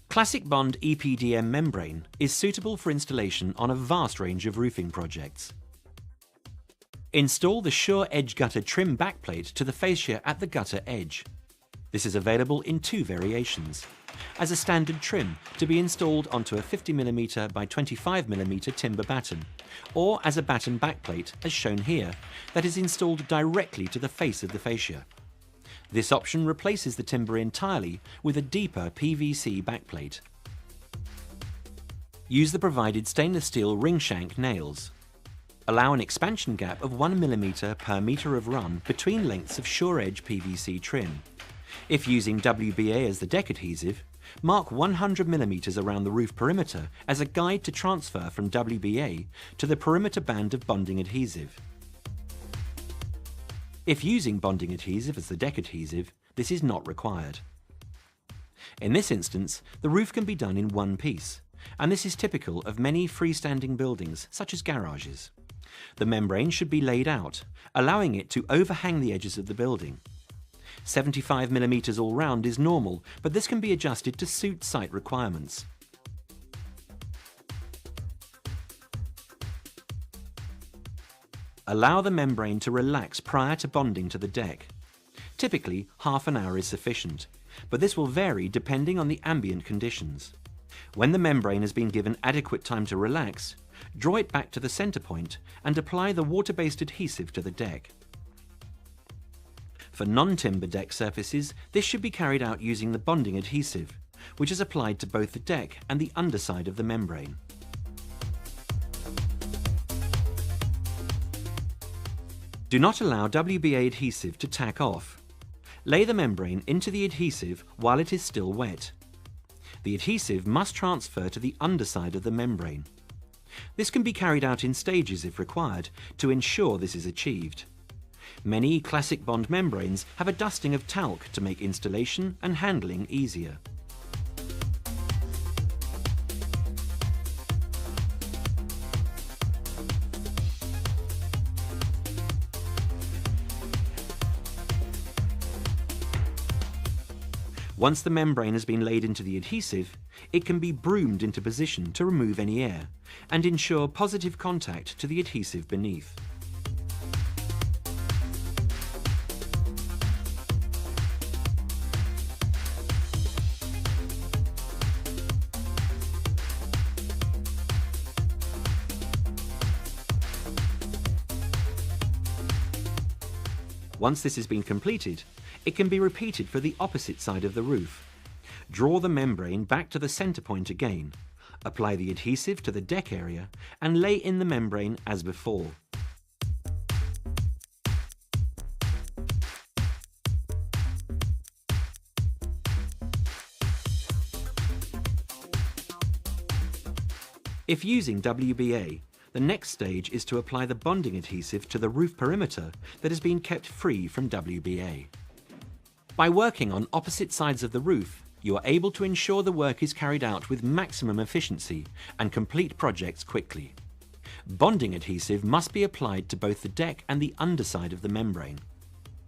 Classicbond EPDM membrane is suitable for installation on a vast range of roofing projects. Install the Sure Edge gutter trim backplate to the fascia at the gutter edge. This is available in two variations: as a standard trim to be installed onto a 50mm by 25mm timber batten, or as a batten backplate as shown here, that is installed directly to the face of the fascia. This option replaces the timber entirely with a deeper PVC backplate. Use the provided stainless steel ring shank nails. Allow an expansion gap of 1mm per metre of run between lengths of Sure Edge PVC trim. If using WBA as the deck adhesive, mark 100mm around the roof perimeter as a guide to transfer from WBA to the perimeter band of bonding adhesive. If using bonding adhesive as the deck adhesive, this is not required. In this instance, the roof can be done in one piece, and this is typical of many freestanding buildings, such as garages. The membrane should be laid out, allowing it to overhang the edges of the building. 75mm all round is normal, but this can be adjusted to suit site requirements. Allow the membrane to relax prior to bonding to the deck. Typically, half an hour is sufficient, but this will vary depending on the ambient conditions. When the membrane has been given adequate time to relax, draw it back to the center point and apply the water-based adhesive to the deck. For non-timber deck surfaces, this should be carried out using the bonding adhesive, which is applied to both the deck and the underside of the membrane. Do not allow WBA adhesive to tack off. Lay the membrane into the adhesive while it is still wet. The adhesive must transfer to the underside of the membrane. This can be carried out in stages if required to ensure this is achieved. Many Classicbond membranes have a dusting of talc to make installation and handling easier. Once the membrane has been laid into the adhesive, it can be broomed into position to remove any air and ensure positive contact to the adhesive beneath. Once this has been completed, it can be repeated for the opposite side of the roof. Draw the membrane back to the center point again, apply the adhesive to the deck area, and lay in the membrane as before. If using WBA, the next stage is to apply the bonding adhesive to the roof perimeter that has been kept free from WBA. By working on opposite sides of the roof, you are able to ensure the work is carried out with maximum efficiency and complete projects quickly. Bonding adhesive must be applied to both the deck and the underside of the membrane.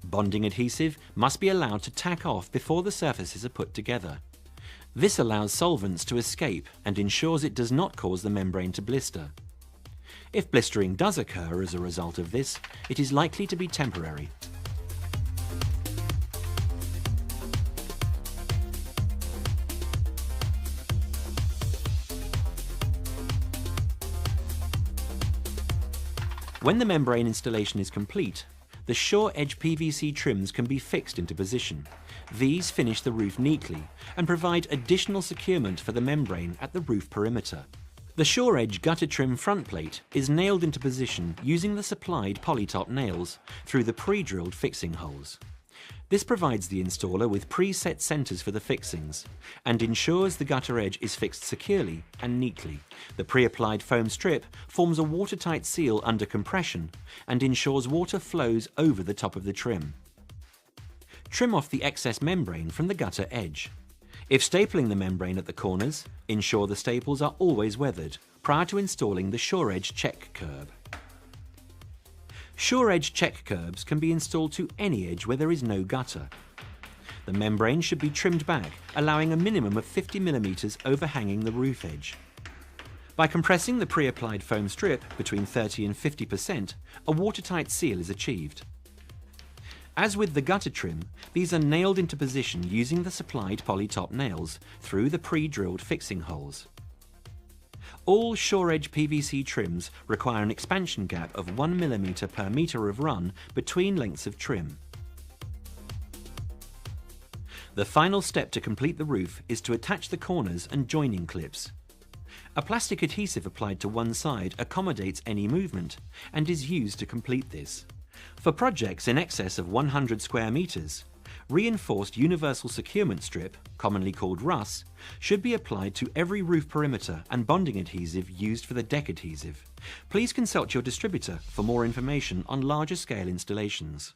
Bonding adhesive must be allowed to tack off before the surfaces are put together. This allows solvents to escape and ensures it does not cause the membrane to blister. If blistering does occur as a result of this, it is likely to be temporary. When the membrane installation is complete, the Sure Edge PVC trims can be fixed into position. These finish the roof neatly and provide additional securement for the membrane at the roof perimeter. The Sure Edge gutter trim front plate is nailed into position using the supplied polytop nails through the pre-drilled fixing holes. This provides the installer with preset centers for the fixings and ensures the gutter edge is fixed securely and neatly. The pre-applied foam strip forms a watertight seal under compression and ensures water flows over the top of the trim. Trim off the excess membrane from the gutter edge. If stapling the membrane at the corners, ensure the staples are always weathered prior to installing the Sure Edge check curb. Sure Edge check curbs can be installed to any edge where there is no gutter. The membrane should be trimmed back, allowing a minimum of 50 mm overhanging the roof edge. By compressing the pre-applied foam strip between 30 and 50%, a watertight seal is achieved. As with the gutter trim, these are nailed into position using the supplied polytop nails through the pre-drilled fixing holes. All shore edge PVC trims require an expansion gap of 1 mm per metre of run between lengths of trim. The final step to complete the roof is to attach the corners and joining clips. A plastic adhesive applied to one side accommodates any movement and is used to complete this. For projects in excess of 100 square metres, reinforced universal securement strip, commonly called RUS, should be applied to every roof perimeter and bonding adhesive used for the deck adhesive. Please consult your distributor for more information on larger scale installations.